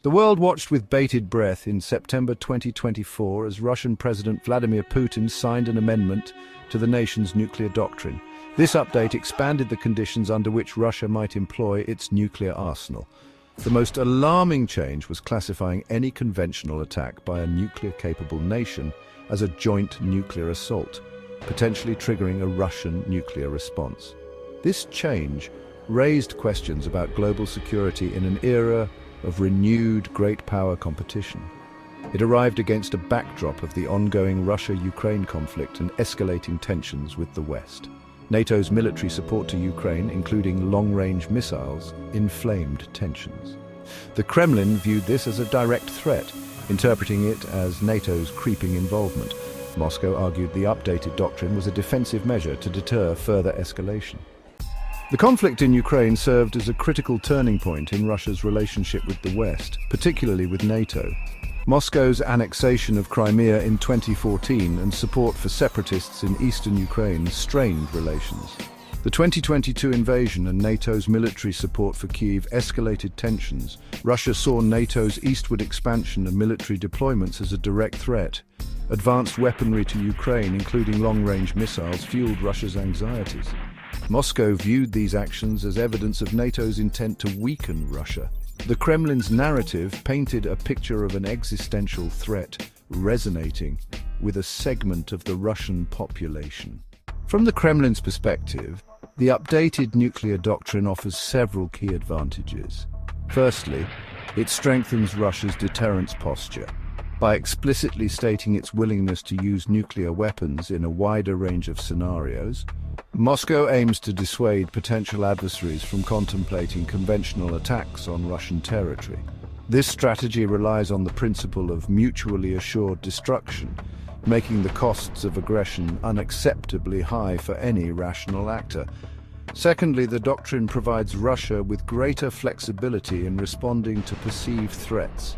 The world watched with bated breath in September 2024 as Russian President Vladimir Putin signed an amendment to the nation's nuclear doctrine. This update expanded the conditions under which Russia might employ its nuclear arsenal. The most alarming change was classifying any conventional attack by a nuclear-capable nation as a joint nuclear assault, potentially triggering a Russian nuclear response. This change raised questions about global security in an era of renewed great power competition. It arrived against a backdrop of the ongoing Russia-Ukraine conflict and escalating tensions with the West. NATO's military support to Ukraine, including long-range missiles, inflamed tensions. The Kremlin viewed this as a direct threat, interpreting it as NATO's creeping involvement. Moscow argued the updated doctrine was a defensive measure to deter further escalation. The conflict in Ukraine served as a critical turning point in Russia's relationship with the West, particularly with NATO. Moscow's annexation of Crimea in 2014 and support for separatists in eastern Ukraine strained relations. The 2022 invasion and NATO's military support for Kyiv escalated tensions. Russia saw NATO's eastward expansion and military deployments as a direct threat. Advanced weaponry to Ukraine, including long-range missiles, fueled Russia's anxieties. Moscow viewed these actions as evidence of NATO's intent to weaken Russia. The Kremlin's narrative painted a picture of an existential threat resonating with a segment of the Russian population. From the Kremlin's perspective, the updated nuclear doctrine offers several key advantages. Firstly, it strengthens Russia's deterrence posture. By explicitly stating its willingness to use nuclear weapons in a wider range of scenarios, Moscow aims to dissuade potential adversaries from contemplating conventional attacks on Russian territory. This strategy relies on the principle of mutually assured destruction, making the costs of aggression unacceptably high for any rational actor. Secondly, the doctrine provides Russia with greater flexibility in responding to perceived threats.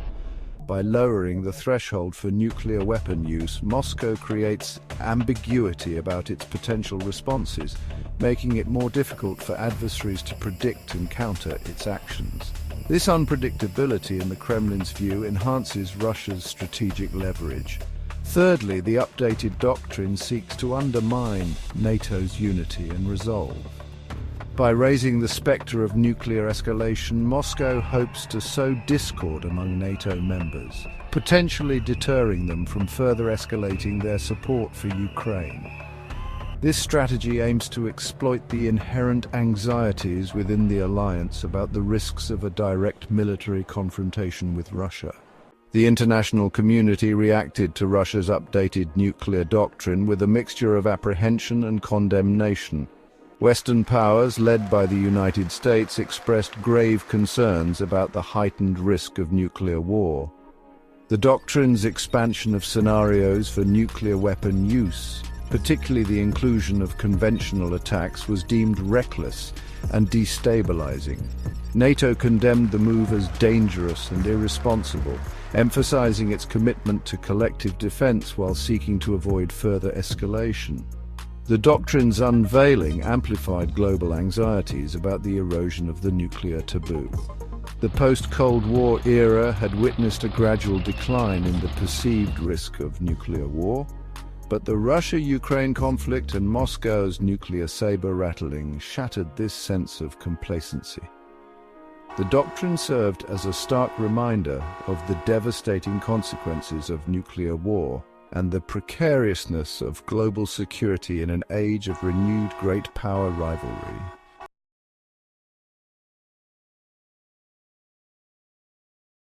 By lowering the threshold for nuclear weapon use, Moscow creates ambiguity about its potential responses, making it more difficult for adversaries to predict and counter its actions. This unpredictability, in the Kremlin's view, enhances Russia's strategic leverage. Thirdly, the updated doctrine seeks to undermine NATO's unity and resolve. By raising the specter of nuclear escalation, Moscow hopes to sow discord among NATO members, potentially deterring them from further escalating their support for Ukraine. This strategy aims to exploit the inherent anxieties within the alliance about the risks of a direct military confrontation with Russia. The international community reacted to Russia's updated nuclear doctrine with a mixture of apprehension and condemnation. Western powers, led by the United States, expressed grave concerns about the heightened risk of nuclear war. The doctrine's expansion of scenarios for nuclear weapon use, particularly the inclusion of conventional attacks, was deemed reckless and destabilizing. NATO condemned the move as dangerous and irresponsible, emphasizing its commitment to collective defense while seeking to avoid further escalation. The doctrine's unveiling amplified global anxieties about the erosion of the nuclear taboo. The post-Cold War era had witnessed a gradual decline in the perceived risk of nuclear war, but the Russia-Ukraine conflict and Moscow's nuclear saber-rattling shattered this sense of complacency. The doctrine served as a stark reminder of the devastating consequences of nuclear war and the precariousness of global security in an age of renewed great power rivalry.